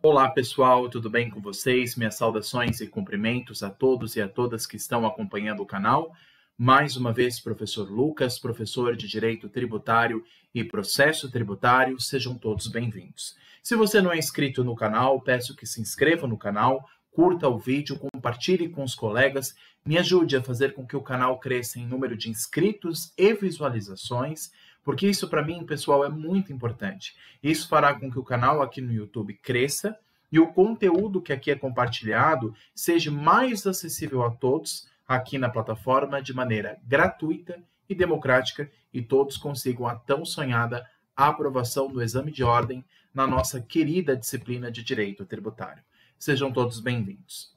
Olá pessoal, tudo bem com vocês? Minhas saudações e cumprimentos a todos e a todas que estão acompanhando o canal. Mais uma vez, professor Lucas, professor de Direito Tributário e Processo Tributário, sejam todos bem-vindos. Se você não é inscrito no canal, peço que se inscreva no canal, curta o vídeo, compartilhe com os colegas, me ajude a fazer com que o canal cresça em número de inscritos e visualizações, porque isso para mim, pessoal, é muito importante. Isso fará com que o canal aqui no YouTube cresça e o conteúdo que aqui é compartilhado seja mais acessível a todos aqui na plataforma de maneira gratuita e democrática e todos consigam a tão sonhada aprovação do exame de ordem na nossa querida disciplina de Direito Tributário. Sejam todos bem-vindos.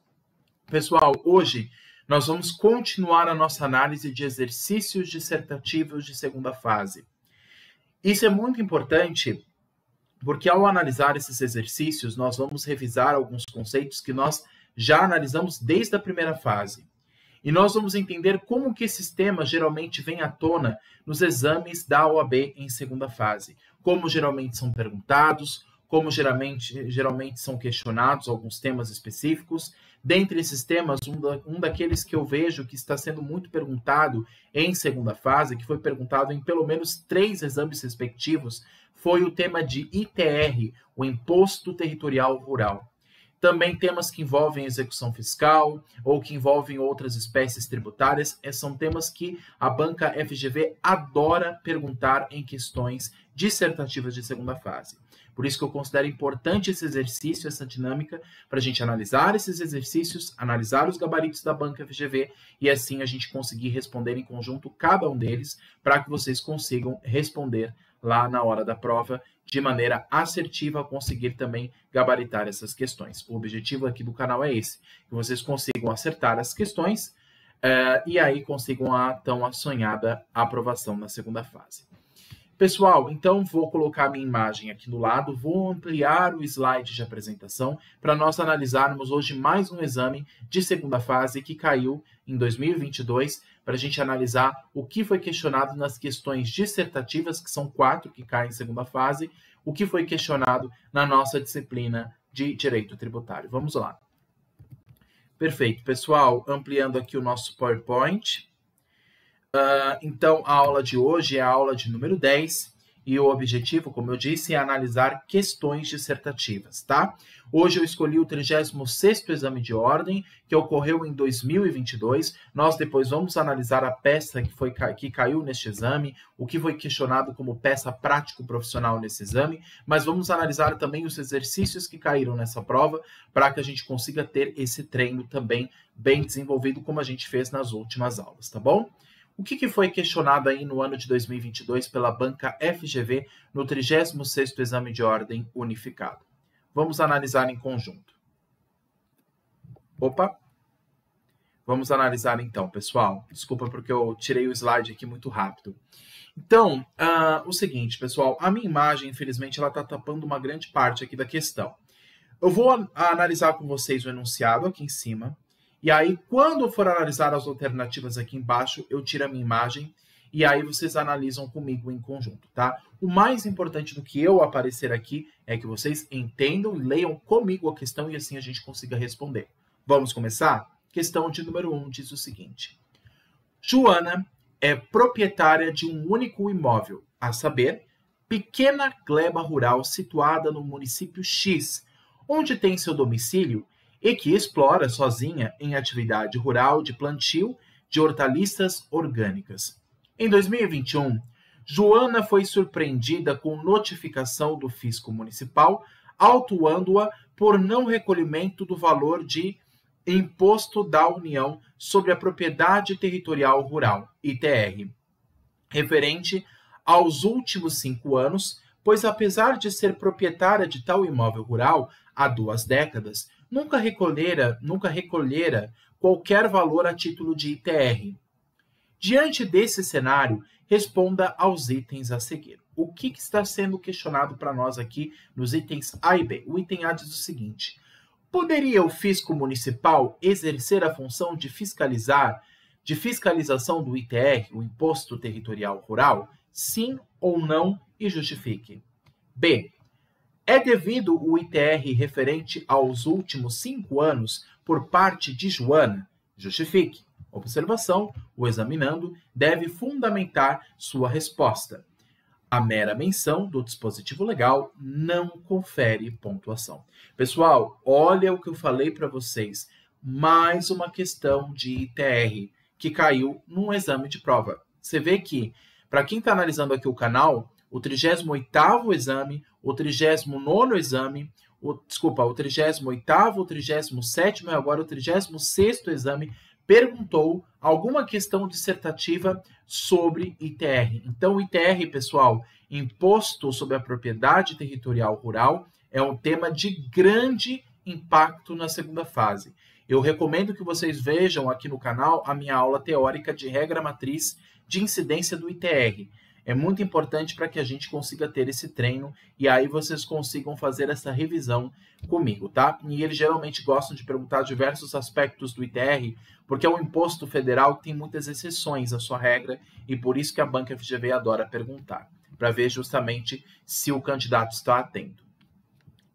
Pessoal, hoje nós vamos continuar a nossa análise de exercícios dissertativos de segunda fase. Isso é muito importante porque ao analisar esses exercícios, nós vamos revisar alguns conceitos que nós já analisamos desde a primeira fase. E nós vamos entender como que esses temas geralmente vêm à tona nos exames da OAB em segunda fase. Como geralmente são perguntados, como geralmente são questionados alguns temas específicos. Dentre esses temas, um daqueles que eu vejo que está sendo muito perguntado em segunda fase, que foi perguntado em pelo menos 3 exames respectivos, foi o tema de ITR, o Imposto Territorial Rural. Também temas que envolvem execução fiscal ou que envolvem outras espécies tributárias, são temas que a banca FGV adora perguntar em questões dissertativas de segunda fase. Por isso que eu considero importante esse exercício, essa dinâmica, para a gente analisar esses exercícios, analisar os gabaritos da banca FGV e assim a gente conseguir responder em conjunto cada um deles para que vocês consigam responder lá na hora da prova de maneira assertiva, conseguir também gabaritar essas questões. O objetivo aqui do canal é esse, que vocês consigam acertar as questões e aí consigam a tão sonhada aprovação na segunda fase. Pessoal, então vou colocar a minha imagem aqui do lado, vou ampliar o slide de apresentação para nós analisarmos hoje mais um exame de segunda fase que caiu em 2022, para a gente analisar o que foi questionado nas questões dissertativas, que são 4 que caem em segunda fase, o que foi questionado na nossa disciplina de Direito Tributário. Vamos lá. Perfeito, pessoal, ampliando aqui o nosso PowerPoint. Então, a aula de hoje é a aula de número 10 e o objetivo, como eu disse, é analisar questões dissertativas, tá? Hoje eu escolhi o 36º exame de ordem, que ocorreu em 2022. Nós depois vamos analisar a peça que caiu neste exame, o que foi questionado como peça prático-profissional nesse exame, mas vamos analisar também os exercícios que caíram nessa prova, para que a gente consiga ter esse treino também bem desenvolvido, como a gente fez nas últimas aulas, tá bom? O que foi questionado aí no ano de 2022 pela banca FGV no 36º exame de ordem unificado? Vamos analisar em conjunto. Opa! Vamos analisar então, pessoal. Desculpa porque eu tirei o slide aqui muito rápido. Então, o seguinte, pessoal, a minha imagem, infelizmente, ela está tapando uma grande parte aqui da questão. Eu vou analisar com vocês o enunciado aqui em cima. E aí, quando eu for analisar as alternativas aqui embaixo, eu tiro a minha imagem e aí vocês analisam comigo em conjunto, tá? O mais importante do que eu aparecer aqui é que vocês entendam e leiam comigo a questão e assim a gente consiga responder. Vamos começar? Questão de número 1 diz o seguinte. Joana é proprietária de um único imóvel, a saber, pequena gleba rural situada no município X, onde tem seu domicílio e que explora sozinha em atividade rural de plantio de hortaliças orgânicas. Em 2021, Joana foi surpreendida com notificação do fisco municipal, autuando-a por não recolhimento do valor de Imposto da União sobre a Propriedade Territorial Rural, ITR, referente aos últimos 5 anos, pois apesar de ser proprietária de tal imóvel rural há 2 décadas, nunca recolhera qualquer valor a título de ITR. Diante desse cenário, responda aos itens a seguir. O que está sendo questionado para nós aqui nos itens A e B? O item A diz o seguinte: poderia o fisco municipal exercer a função de fiscalização do ITR, o Imposto Territorial Rural? Sim ou não, e justifique. B. É devido o ITR referente aos últimos 5 anos por parte de Joana? Justifique. Observação: o examinando deve fundamentar sua resposta. A mera menção do dispositivo legal não confere pontuação. Pessoal, olha o que eu falei para vocês. Mais uma questão de ITR que caiu num exame de prova. Você vê que, para quem está analisando aqui o canal, o 38º exame, o 39º exame, o 38º, o 37º e agora o 36º exame perguntou alguma questão dissertativa sobre ITR. Então, o ITR, pessoal, Imposto sobre a Propriedade Territorial Rural, é um tema de grande impacto na segunda fase. Eu recomendo que vocês vejam aqui no canal a minha aula teórica de regra matriz de incidência do ITR. É muito importante para que a gente consiga ter esse treino e aí vocês consigam fazer essa revisão comigo, tá? E eles geralmente gostam de perguntar diversos aspectos do ITR, porque é um imposto federal que tem muitas exceções à sua regra e por isso que a banca FGV adora perguntar, para ver justamente se o candidato está atento.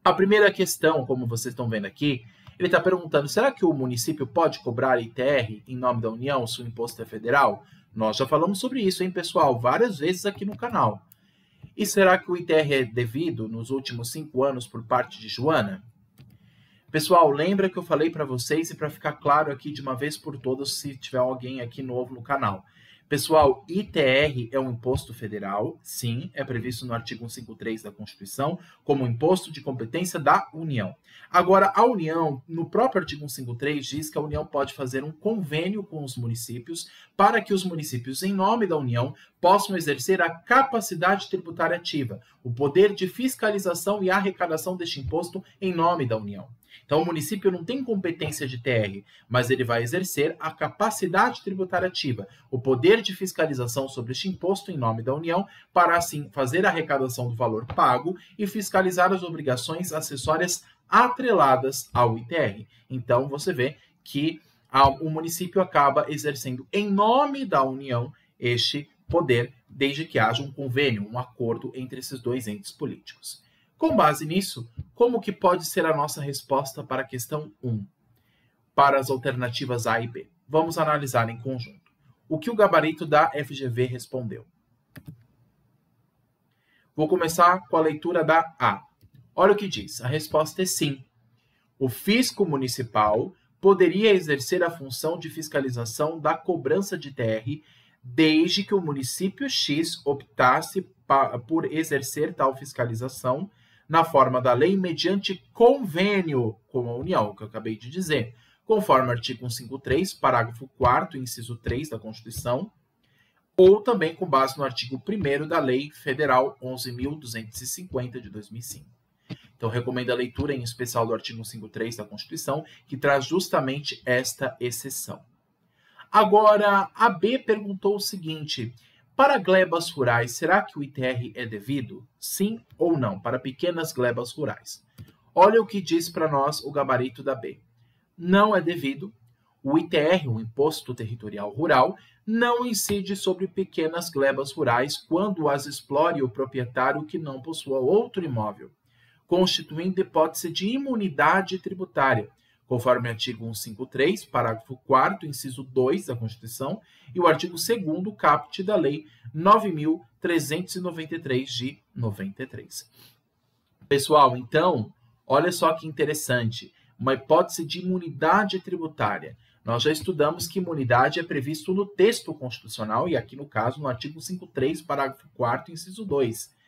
A primeira questão, como vocês estão vendo aqui, ele está perguntando, será que o município pode cobrar ITR em nome da União se o imposto é federal? Nós já falamos sobre isso, hein, pessoal? Várias vezes aqui no canal. E será que o ITR é devido nos últimos 5 anos por parte de Joana? Pessoal, lembra que eu falei para vocês e para ficar claro aqui de uma vez por todas, se tiver alguém aqui novo no canal. Pessoal, ITR é um imposto federal, sim, é previsto no artigo 153 da Constituição, como imposto de competência da União. Agora, a União, no próprio artigo 153, diz que a União pode fazer um convênio com os municípios para que os municípios, em nome da União, possam exercer a capacidade tributária ativa, o poder de fiscalização e arrecadação deste imposto em nome da União. Então, o município não tem competência de TR, mas ele vai exercer a capacidade tributária ativa, o poder de fiscalização sobre este imposto em nome da União, para, assim, fazer a arrecadação do valor pago e fiscalizar as obrigações acessórias atreladas ao ITR. Então, você vê que o município acaba exercendo em nome da União este poder, desde que haja um convênio, um acordo entre esses dois entes políticos. Com base nisso, como que pode ser a nossa resposta para a questão 1? Para as alternativas A e B. Vamos analisar em conjunto. O que o gabarito da FGV respondeu? Vou começar com a leitura da A. Olha o que diz. A resposta é sim. O fisco municipal poderia exercer a função de fiscalização da cobrança de TR desde que o município X optasse por exercer tal fiscalização na forma da lei mediante convênio com a União, que eu acabei de dizer, conforme o artigo 153, parágrafo 4º, inciso 3 da Constituição, ou também com base no artigo 1º da Lei Federal 11.250 de 2005. Então, recomendo a leitura em especial do artigo 153 da Constituição, que traz justamente esta exceção. Agora, a B perguntou o seguinte: para glebas rurais, será que o ITR é devido? Sim ou não? Para pequenas glebas rurais. Olha o que diz para nós o gabarito da B. Não é devido. O ITR, o Imposto Territorial Rural, não incide sobre pequenas glebas rurais quando as explore o proprietário que não possua outro imóvel, constituindo hipótese de imunidade tributária, conforme o artigo 153, parágrafo 4º, inciso 2 da Constituição, e o artigo 2º, caput da Lei 9.393 de 93. Pessoal, então, olha só que interessante, uma hipótese de imunidade tributária. Nós já estudamos que imunidade é previsto no texto constitucional, e aqui no caso, no artigo 153, parágrafo 4º, inciso 2.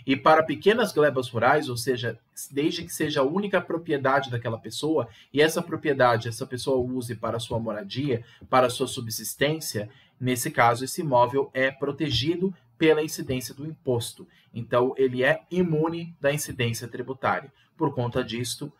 E para pequenas glebas rurais, ou seja, desde que seja a única propriedade daquela pessoa, e essa propriedade, essa pessoa use para sua moradia, para sua subsistência, nesse caso, esse imóvel é protegido pela incidência do imposto. Então, ele é imune da incidência tributária. Por conta disso,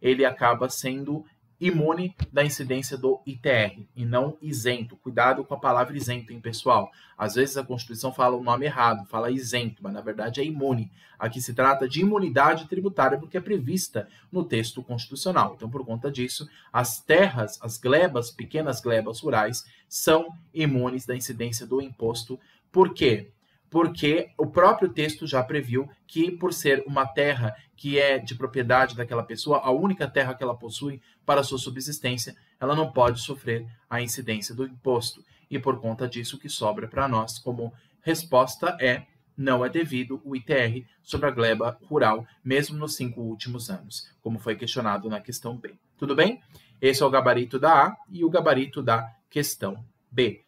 ele acaba sendo imune da incidência do ITR e não isento. Cuidado com a palavra isento, hein, pessoal? Às vezes a Constituição fala o nome errado, fala isento, mas na verdade é imune. Aqui se trata de imunidade tributária porque é prevista no texto constitucional. Então, por conta disso, as terras, as glebas, pequenas glebas rurais, são imunes da incidência do imposto. Por quê? porque o próprio texto já previu que, por ser uma terra que é de propriedade daquela pessoa, a única terra que ela possui para sua subsistência, ela não pode sofrer a incidência do imposto. E por conta disso, o que sobra para nós como resposta é: não é devido o ITR sobre a gleba rural, mesmo nos 5 últimos anos, como foi questionado na questão B. Tudo bem? Esse é o gabarito da A e o gabarito da questão B.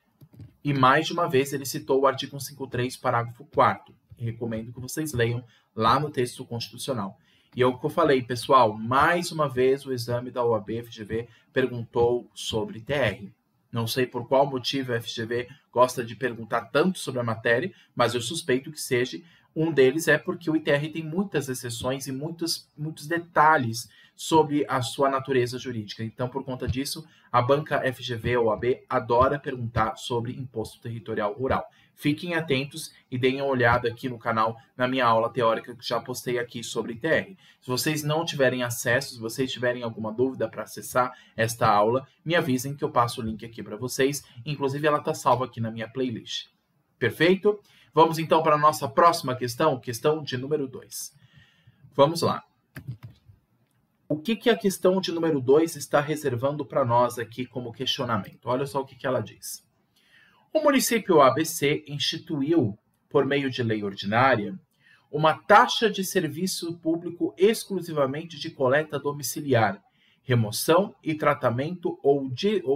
E mais de uma vez ele citou o artigo 153, parágrafo 4º. Recomendo que vocês leiam lá no texto constitucional. E é o que eu falei, pessoal, mais uma vez o exame da OAB-FGV perguntou sobre ITR. Não sei por qual motivo a FGV gosta de perguntar tanto sobre a matéria, mas eu suspeito que seja um deles é porque o ITR tem muitas exceções e muitos detalhes sobre a sua natureza jurídica. Então, por conta disso, a banca FGV ou OAB adora perguntar sobre imposto territorial rural. Fiquem atentos e deem uma olhada aqui no canal, na minha aula teórica que já postei aqui sobre ITR. Se vocês não tiverem acesso, se vocês tiverem alguma dúvida para acessar esta aula, me avisem que eu passo o link aqui para vocês. Inclusive, ela está salva aqui na minha playlist. Perfeito? Vamos então para a nossa próxima questão, questão de número 2. Vamos lá. O que a questão de número 2 está reservando para nós aqui como questionamento? Olha só o que ela diz. O município ABC instituiu, por meio de lei ordinária, uma taxa de serviço público exclusivamente de coleta domiciliar, remoção e tratamento ou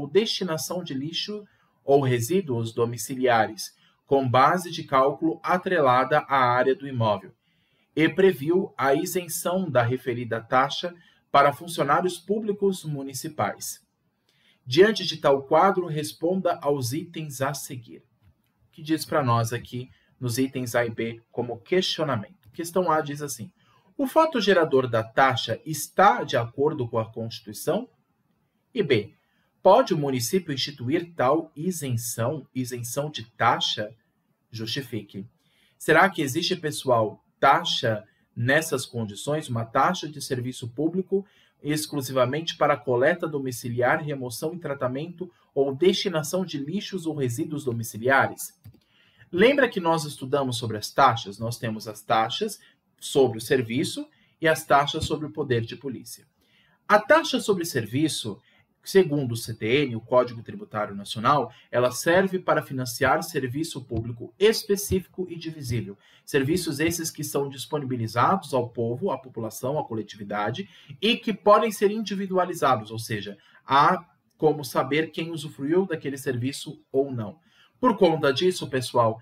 destinação de lixo ou resíduos domiciliares, com base de cálculo atrelada à área do imóvel, e previu a isenção da referida taxa para funcionários públicos municipais. Diante de tal quadro, responda aos itens a seguir. O que diz para nós aqui nos itens A e B como questionamento? Questão A diz assim: o fato gerador da taxa está de acordo com a Constituição? E B, pode o município instituir tal isenção de taxa? Justifique. Será que existe, pessoal, taxa nessas condições, uma taxa de serviço público exclusivamente para coleta domiciliar, remoção e tratamento ou destinação de lixos ou resíduos domiciliares? Lembra que nós estudamos sobre as taxas? Nós temos as taxas sobre o serviço e as taxas sobre o poder de polícia. A taxa sobre serviço, segundo o CTN, o Código Tributário Nacional, ela serve para financiar serviço público específico e divisível. Serviços esses que são disponibilizados ao povo, à população, à coletividade, e que podem ser individualizados, ou seja, há como saber quem usufruiu daquele serviço ou não. Por conta disso, pessoal,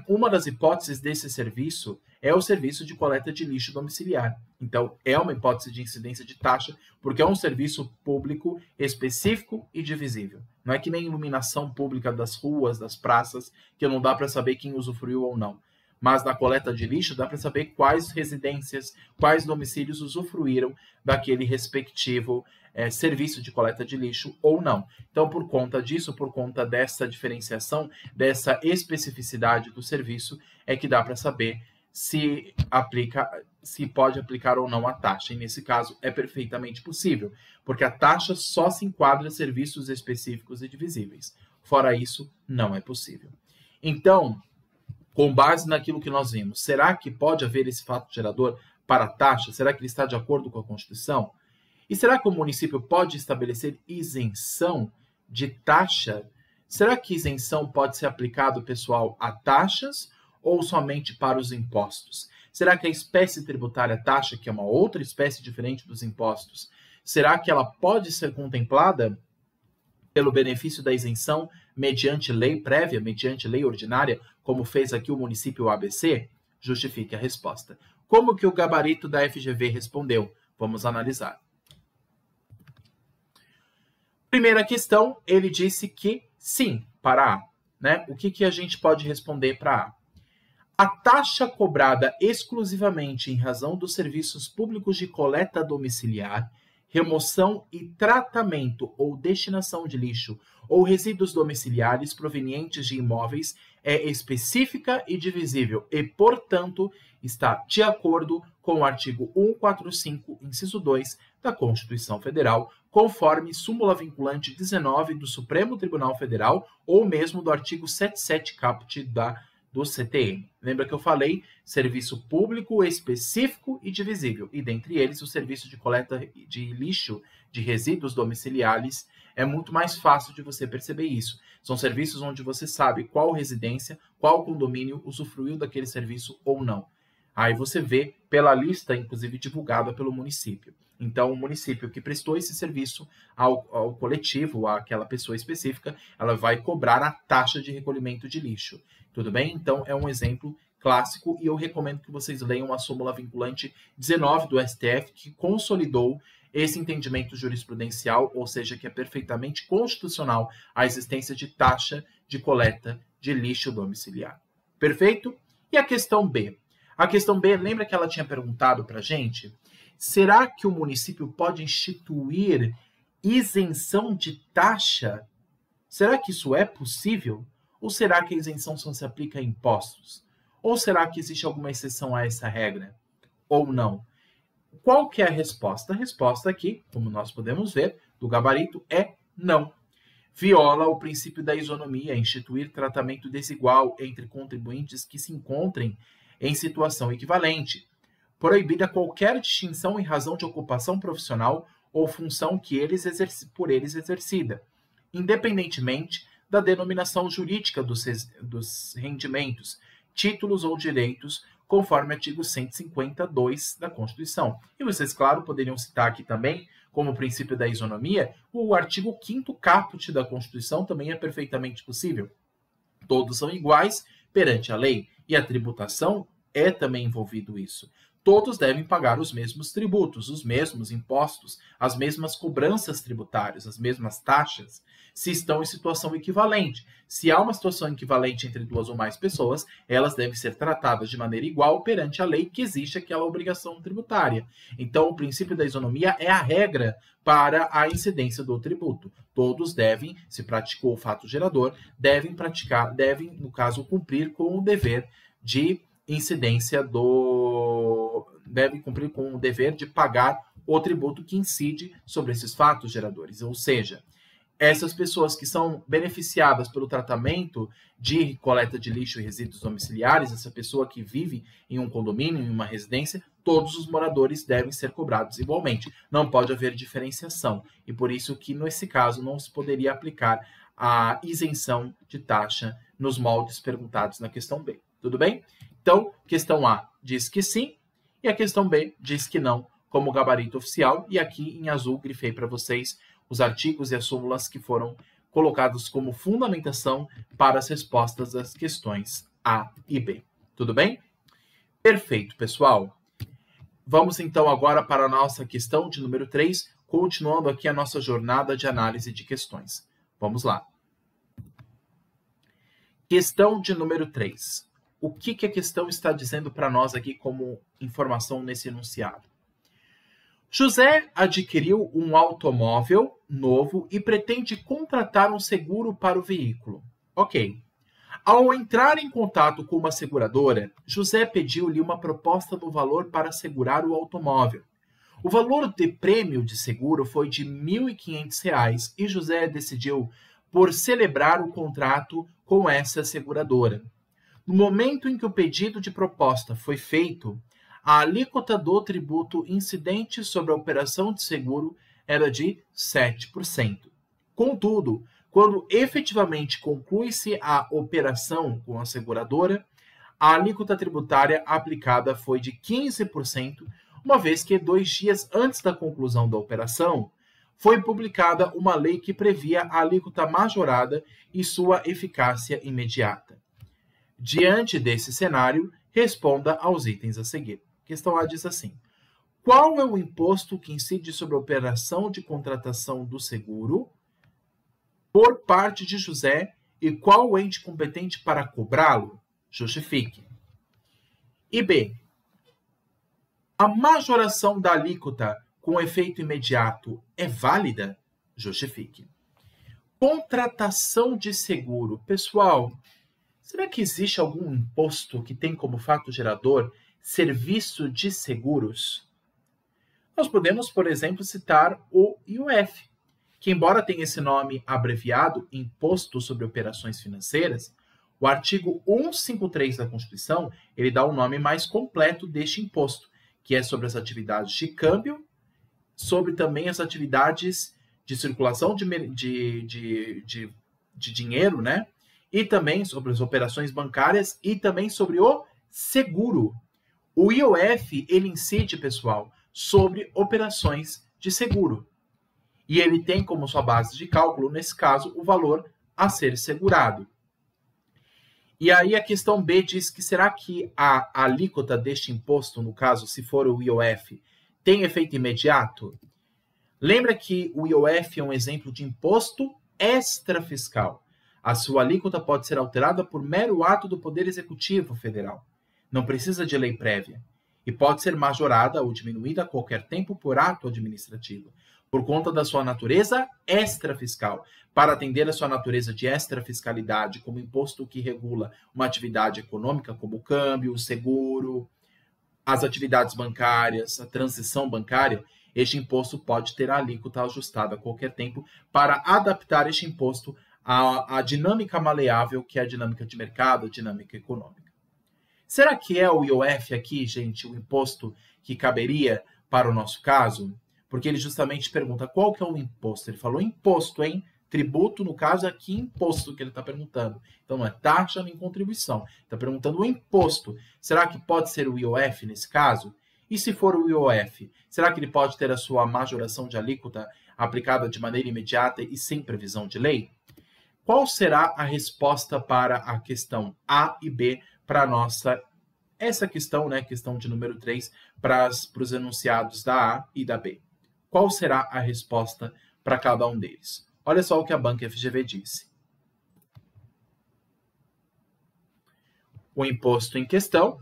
uma das hipóteses desse serviço é o serviço de coleta de lixo domiciliar. Então, é uma hipótese de incidência de taxa, porque é um serviço público específico e divisível. Não é que nem iluminação pública das ruas, das praças, que não dá para saber quem usufruiu ou não. Mas na coleta de lixo dá para saber quais residências, quais domicílios usufruíram daquele respectivo serviço de coleta de lixo ou não. Então, por conta disso, por conta dessa diferenciação, dessa especificidade do serviço, é que dá para saber se pode aplicar ou não a taxa. E nesse caso é perfeitamente possível, porque a taxa só se enquadra em serviços específicos e divisíveis. Fora isso, não é possível. Então, com base naquilo que nós vimos, será que pode haver esse fato gerador para a taxa? Será que ele está de acordo com a Constituição? E será que o município pode estabelecer isenção de taxa? Será que isenção pode ser aplicado, pessoal, a taxas ou somente para os impostos? Será que a espécie tributária taxa, que é uma outra espécie diferente dos impostos, será que ela pode ser contemplada pelo benefício da isenção mediante lei prévia, mediante lei ordinária, como fez aqui o município ABC? Justifique a resposta. Como que o gabarito da FGV respondeu? Vamos analisar. Primeira questão, ele disse que sim, para A. Né? O que a gente pode responder para A? A taxa cobrada exclusivamente em razão dos serviços públicos de coleta domiciliar, remoção e tratamento ou destinação de lixo ou resíduos domiciliares provenientes de imóveis é específica e divisível e, portanto, está de acordo com o artigo 145, inciso 2 da Constituição Federal, conforme súmula vinculante 19 do Supremo Tribunal Federal ou mesmo do artigo 77 caput do CTN. Lembra que eu falei serviço público específico e divisível, e dentre eles o serviço de coleta de lixo de resíduos domiciliares. É muito mais fácil de você perceber isso. São serviços onde você sabe qual residência, qual condomínio usufruiu daquele serviço ou não. Aí você vê pela lista, inclusive divulgada pelo município. Então, o município que prestou esse serviço ao coletivo, àquela pessoa específica, ela vai cobrar a taxa de recolhimento de lixo. Tudo bem? Então, é um exemplo clássico e eu recomendo que vocês leiam a súmula vinculante 19 do STF, que consolidou esse entendimento jurisprudencial, ou seja, que é perfeitamente constitucional a existência de taxa de coleta de lixo domiciliar. Perfeito? E a questão B? A questão B, lembra que ela tinha perguntado para a gente? Será que o município pode instituir isenção de taxa? Será que isso é possível? Ou será que a isenção só se aplica a impostos? Ou será que existe alguma exceção a essa regra? Ou não? Qual que é a resposta? A resposta aqui, como nós podemos ver, do gabarito é não. Viola o princípio da isonomia, instituir tratamento desigual entre contribuintes que se encontrem em situação equivalente. Proibida qualquer distinção em razão de ocupação profissional ou função que por eles exercida, independentemente da denominação jurídica dos rendimentos, títulos ou direitos, conforme artigo 152 da Constituição. E vocês, claro, poderiam citar aqui também, como princípio da isonomia, o artigo 5º caput da Constituição também é perfeitamente possível. Todos são iguais perante a lei, e a tributação é também envolvido isso. Todos devem pagar os mesmos tributos, os mesmos impostos, as mesmas cobranças tributárias, as mesmas taxas, se estão em situação equivalente. Se há uma situação equivalente entre duas ou mais pessoas, elas devem ser tratadas de maneira igual perante a lei que existe aquela obrigação tributária. Então, o princípio da isonomia é a regra para a incidência do tributo. Todos devem, se praticou o fato gerador, devem, no caso, cumprir com o dever de incidência deve cumprir com o dever de pagar o tributo que incide sobre esses fatos geradores. Ou seja, essas pessoas que são beneficiadas pelo tratamento de coleta de lixo e resíduos domiciliares, essa pessoa que vive em um condomínio, em uma residência, todos os moradores devem ser cobrados igualmente. Não pode haver diferenciação. E por isso que, nesse caso, não se poderia aplicar a isenção de taxa nos moldes perguntados na questão B. Tudo bem? Então, questão A diz que sim, e a questão B diz que não, como gabarito oficial. E aqui em azul grifei para vocês os artigos e as súmulas que foram colocados como fundamentação para as respostas das questões A e B. Tudo bem? Perfeito, pessoal. Vamos então agora para a nossa questão de número 3, continuando aqui a nossa jornada de análise de questões. Vamos lá. Questão de número 3. O que a questão está dizendo para nós aqui como informação nesse enunciado? José adquiriu um automóvel novo e pretende contratar um seguro para o veículo. Ok. Ao entrar em contato com uma seguradora, José pediu-lhe uma proposta no valor para assegurar o automóvel. O valor de prêmio de seguro foi de R$ 1.500 e José decidiu por celebrar o contrato com essa seguradora. No momento em que o pedido de proposta foi feito, a alíquota do tributo incidente sobre a operação de seguro era de 7%. Contudo, quando efetivamente conclui-se a operação com a seguradora, a alíquota tributária aplicada foi de 15%, uma vez que 2 dias antes da conclusão da operação, foi publicada uma lei que previa a alíquota majorada e sua eficácia imediata. Diante desse cenário, responda aos itens a seguir. Questão A diz assim: qual é o imposto que incide sobre a operação de contratação do seguro por parte de José e qual o ente competente para cobrá-lo? Justifique. E B. A majoração da alíquota com efeito imediato é válida? Justifique. Contratação de seguro. Pessoal, será que existe algum imposto que tem como fato gerador serviço de seguros? Nós podemos, por exemplo, citar o IOF, que embora tenha esse nome abreviado, Imposto sobre Operações Financeiras, O artigo 153 da Constituição, ele dá o nome mais completo deste imposto, que é sobre as atividades de câmbio, sobre também as atividades de circulação de dinheiro, né? E também sobre as operações bancárias e também sobre o seguro. O IOF, ele incide, pessoal, sobre operações de seguro. E ele tem como sua base de cálculo, nesse caso, o valor a ser segurado. E aí a questão B diz que será que a alíquota deste imposto, no caso, se for o IOF, tem efeito imediato? Lembra que o IOF é um exemplo de imposto extrafiscal. A sua alíquota pode ser alterada por mero ato do Poder Executivo Federal. Não precisa de lei prévia. E pode ser majorada ou diminuída a qualquer tempo por ato administrativo, por conta da sua natureza extrafiscal, para atender a sua natureza de extrafiscalidade, como imposto que regula uma atividade econômica, como o câmbio, o seguro, as atividades bancárias, a transição bancária. Este imposto pode ter a alíquota ajustada a qualquer tempo para adaptar este imposto à dinâmica maleável, que é a dinâmica de mercado, a dinâmica econômica. Será que é o IOF aqui, gente, o imposto que caberia para o nosso caso? Porque ele justamente pergunta qual que é o imposto. Ele falou imposto, hein? Tributo, no caso, aqui imposto que ele está perguntando. Então não é taxa nem contribuição. Está perguntando o imposto. Será que pode ser o IOF nesse caso? E se for o IOF, será que ele pode ter a sua majoração de alíquota aplicada de maneira imediata e sem previsão de lei? Qual será a resposta para a questão A e B para essa questão, né, questão de número 3, para os enunciados da A e da B? Qual será a resposta para cada um deles? Olha só o que a Banca FGV disse. O imposto em questão,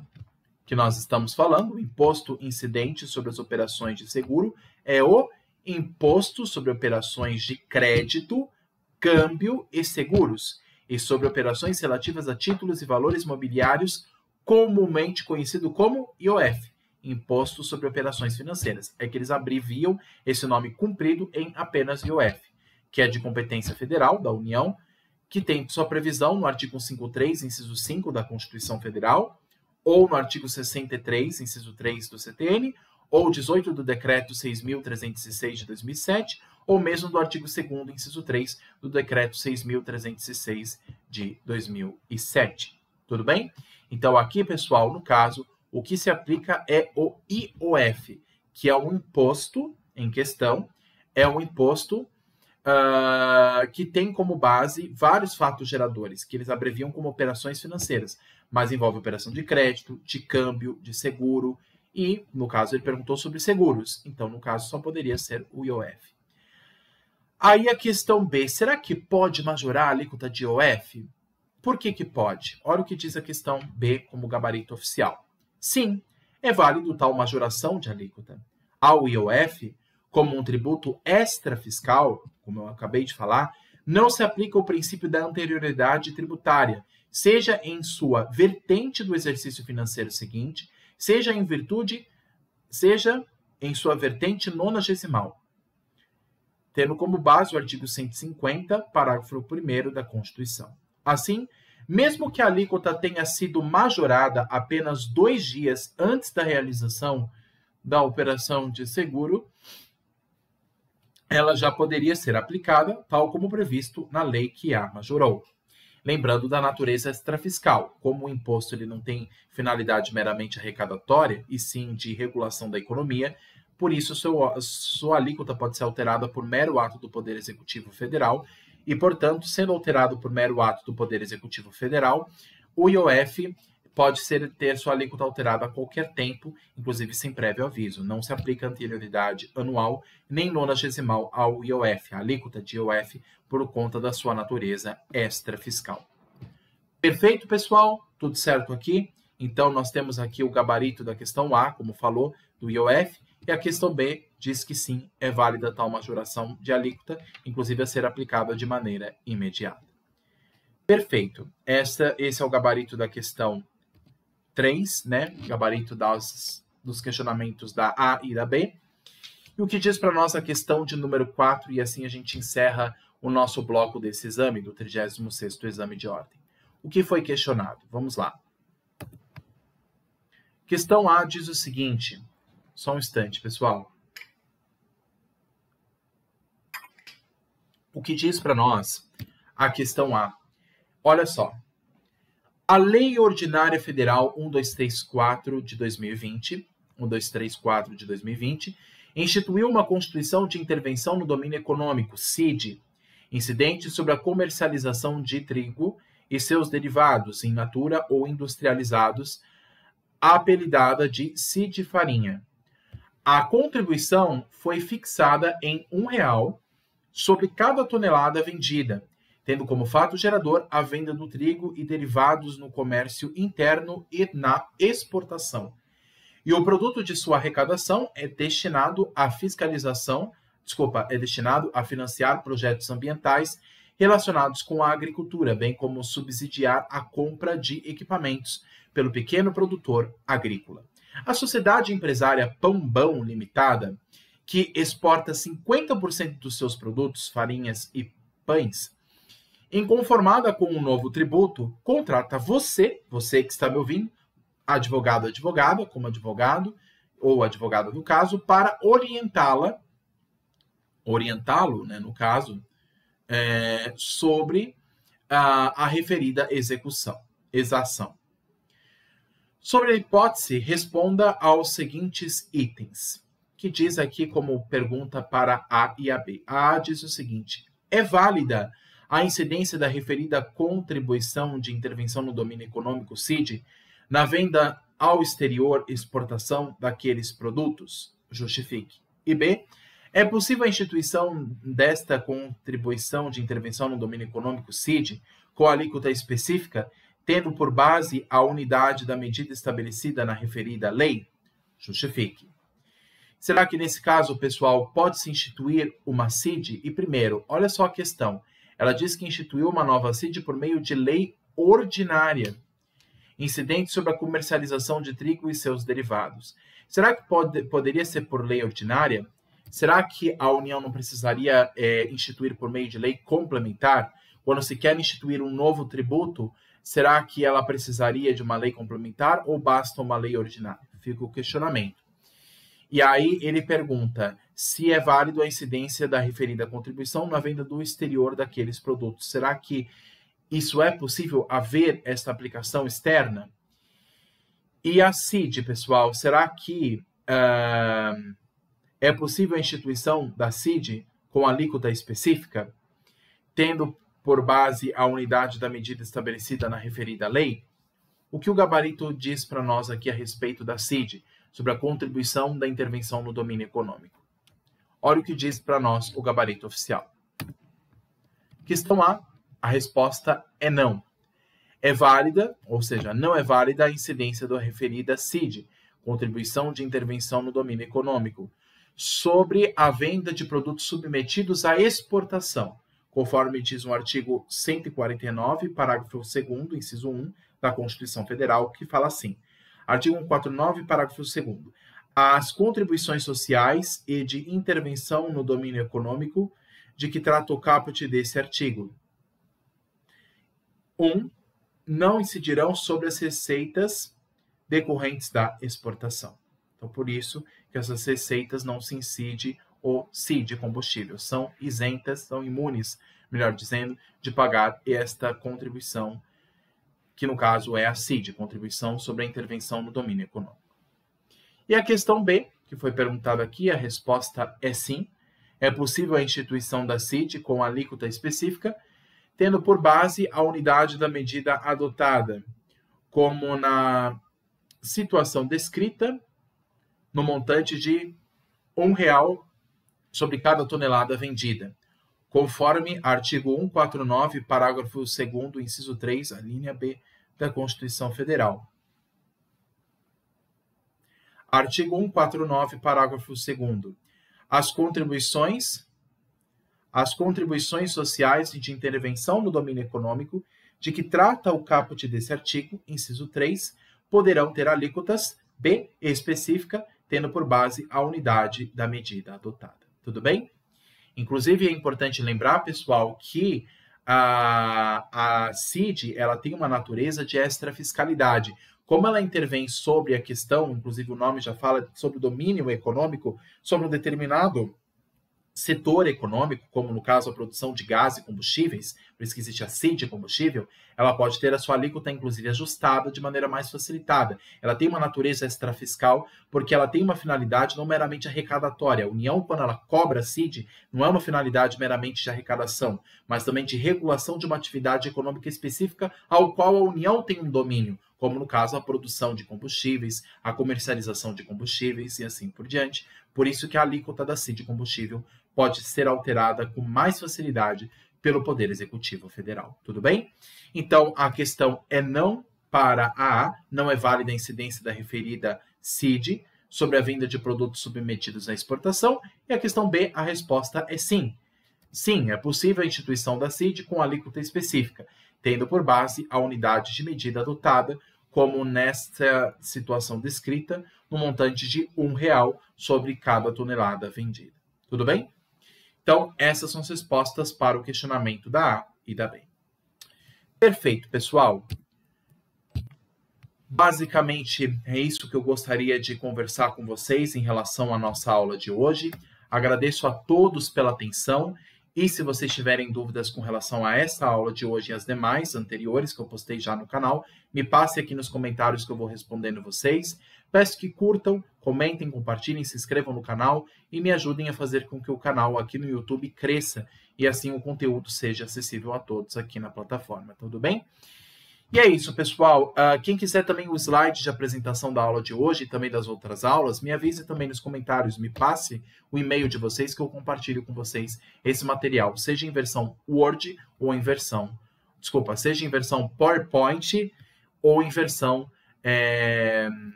que nós estamos falando, o imposto incidente sobre as operações de seguro, é o imposto sobre operações de crédito, câmbio e seguros, e sobre operações relativas a títulos e valores mobiliários, comumente conhecido como IOF, Imposto sobre Operações Financeiras. É que eles abreviam esse nome comprido em apenas IOF, que é de competência federal da União, que tem sua previsão no artigo 153, inciso 5 da Constituição Federal, ou no artigo 63, inciso 3 do CTN, ou 18 do Decreto 6.306 de 2007, ou mesmo do artigo 2º, inciso 3 do Decreto 6.306 de 2007. Tudo bem? Então, aqui, pessoal, no caso, o que se aplica é o IOF, que é um imposto em questão, é um imposto que tem como base vários fatos geradores, que eles abreviam como operações financeiras, mas envolve operação de crédito, de câmbio, de seguro, e, no caso, ele perguntou sobre seguros. Então, no caso, só poderia ser o IOF. Aí a questão B, será que pode majorar a alíquota de IOF? Por que que pode? Olha o que diz a questão B como gabarito oficial. Sim, é válido tal majoração de alíquota. Ao IOF, como um tributo extrafiscal, como eu acabei de falar, não se aplica o princípio da anterioridade tributária, seja em sua vertente do exercício financeiro seguinte, seja em sua vertente nonagesimal, tendo como base o artigo 150, parágrafo 1º da Constituição. Assim, mesmo que a alíquota tenha sido majorada apenas 2 dias antes da realização da operação de seguro, ela já poderia ser aplicada, tal como previsto na lei que a majorou. Lembrando da natureza extrafiscal, como o imposto ele não tem finalidade meramente arrecadatória, e sim de regulação da economia, por isso sua alíquota pode ser alterada por mero ato do Poder Executivo Federal, e, portanto, sendo alterado por mero ato do Poder Executivo Federal, o IOF pode ter sua alíquota alterada a qualquer tempo, inclusive sem prévio aviso. Não se aplica anterioridade anual nem nonagesimal ao IOF, a alíquota de IOF, por conta da sua natureza extrafiscal. Perfeito, pessoal? Tudo certo aqui? Então, nós temos aqui o gabarito da questão A, como falou, do IOF, e a questão B diz que sim, é válida tal majoração de alíquota, inclusive a ser aplicada de maneira imediata. Perfeito. Esse é o gabarito da questão 3, né? Gabarito dos questionamentos da A e da B. E o que diz para nós a questão de número 4, e assim a gente encerra o nosso bloco desse exame, do 36º exame de ordem. O que foi questionado? Vamos lá. Questão A diz o seguinte, só um instante, pessoal. O que diz para nós a questão A? Olha só. A Lei Ordinária Federal 1234 de 2020, 1234 de 2020, instituiu uma Constituição de Intervenção no Domínio Econômico, CID, incidente sobre a comercialização de trigo e seus derivados in natura ou industrializados, apelidada de CID Farinha. A contribuição foi fixada em R$1 sobre cada tonelada vendida, tendo como fato gerador a venda do trigo e derivados no comércio interno e na exportação. E o produto de sua arrecadação é destinado à destinado a financiar projetos ambientais relacionados com a agricultura, bem como subsidiar a compra de equipamentos pelo pequeno produtor agrícola. A sociedade empresária Pambão Limitada, que exporta 50% dos seus produtos, farinhas e pães, inconformada com o novo tributo, contrata você que está me ouvindo, advogado, como advogado, ou advogada do caso, para orientá-lo, né, no caso, sobre a referida exação. Sobre a hipótese, responda aos seguintes itens, que diz aqui como pergunta para A e a B. A diz o seguinte: é válida a incidência da referida contribuição de intervenção no domínio econômico, CID, na venda ao exterior exportação daqueles produtos? Justifique. E B, é possível a instituição desta contribuição de intervenção no domínio econômico, CID, com alíquota específica, tendo por base a unidade da medida estabelecida na referida lei? Justifique. Será que nesse caso, pessoal, pode-se instituir uma CID? E primeiro, olha só a questão. Ela diz que instituiu uma nova CID por meio de lei ordinária, incidente sobre a comercialização de trigo e seus derivados. Será que poderia ser por lei ordinária? Será que a União não precisaria instituir por meio de lei complementar? Quando se quer instituir um novo tributo, será que ela precisaria de uma lei complementar ou basta uma lei ordinária? Fica o questionamento. E aí ele pergunta se é válido a incidência da referida contribuição na venda do exterior daqueles produtos. Será que isso é possível haver esta aplicação externa? E a CID, pessoal, será que é possível a instituição da CID com alíquota específica, tendo por base a unidade da medida estabelecida na referida lei? O que o gabarito diz para nós aqui a respeito da CID, sobre a contribuição da intervenção no domínio econômico? Olha o que diz para nós o gabarito oficial. Questão A resposta é não. É válida, ou seja, não é válida a incidência da referida CID, contribuição de intervenção no domínio econômico, sobre a venda de produtos submetidos à exportação, conforme diz o artigo 149, parágrafo 2º, inciso 1, da Constituição Federal, que fala assim: artigo 149, parágrafo 2º. As contribuições sociais e de intervenção no domínio econômico de que trata o caput desse artigo. 1. Não incidirão sobre as receitas decorrentes da exportação. Então, por isso que essas receitas não se incide o CID combustível. São isentas, são imunes, melhor dizendo, de pagar esta contribuição, que no caso é a CID, contribuição sobre a intervenção no domínio econômico. E a questão B, que foi perguntada aqui, a resposta é sim. É possível a instituição da CID com alíquota específica, tendo por base a unidade da medida adotada, como na situação descrita, no montante de R$1 sobre cada tonelada vendida, conforme artigo 149, parágrafo 2º, inciso 3, a linha B da Constituição Federal. Artigo 149, parágrafo 2º. As contribuições sociais e de intervenção no domínio econômico, de que trata o caput desse artigo, inciso 3, poderão ter alíquotas B específica, tendo por base a unidade da medida adotada. Tudo bem? Inclusive, é importante lembrar, pessoal, que a CID ela tem uma natureza de extrafiscalidade. Como ela intervém sobre a questão, inclusive o nome já fala sobre o domínio econômico, sobre um determinado setor econômico, como no caso a produção de gás e combustíveis, por isso que existe a CID combustível, ela pode ter a sua alíquota, inclusive, ajustada de maneira mais facilitada. Ela tem uma natureza extrafiscal, porque ela tem uma finalidade não meramente arrecadatória. A União, quando ela cobra a CID, não é uma finalidade meramente de arrecadação, mas também de regulação de uma atividade econômica específica ao qual a União tem um domínio, como no caso a produção de combustíveis, a comercialização de combustíveis e assim por diante. Por isso que a alíquota da CID combustível pode ser alterada com mais facilidade pelo Poder Executivo Federal. Tudo bem? Então, a questão é não para a A, não é válida a incidência da referida CID sobre a venda de produtos submetidos à exportação. E a questão B, a resposta é sim. Sim, é possível a instituição da CID com alíquota específica, tendo por base a unidade de medida adotada, como nesta situação descrita, no montante de R$1 sobre cada tonelada vendida. Tudo bem? Então, essas são as respostas para o questionamento da A e da B. Perfeito, pessoal. Basicamente, é isso que eu gostaria de conversar com vocês em relação à nossa aula de hoje. Agradeço a todos pela atenção. E se vocês tiverem dúvidas com relação a essa aula de hoje e as demais anteriores que eu postei já no canal, me passe aqui nos comentários que eu vou respondendo vocês. Peço que curtam, comentem, compartilhem, se inscrevam no canal e me ajudem a fazer com que o canal aqui no YouTube cresça e assim o conteúdo seja acessível a todos aqui na plataforma. Tudo bem? E é isso, pessoal. Quem quiser também o slide de apresentação da aula de hoje e também das outras aulas, me avise também nos comentários, me passe o e-mail de vocês que eu compartilho com vocês esse material, seja em versão Word ou em versão... Desculpa, seja em versão PowerPoint ou em versão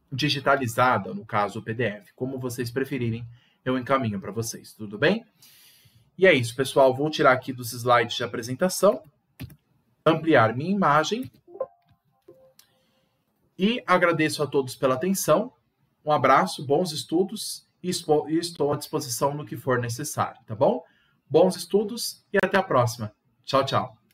digitalizada, no caso o PDF. Como vocês preferirem, eu encaminho para vocês, tudo bem? E é isso, pessoal. Vou tirar aqui dos slides de apresentação, ampliar minha imagem e agradeço a todos pela atenção. Um abraço, bons estudos e estou à disposição no que for necessário, tá bom? Bons estudos e até a próxima. Tchau, tchau.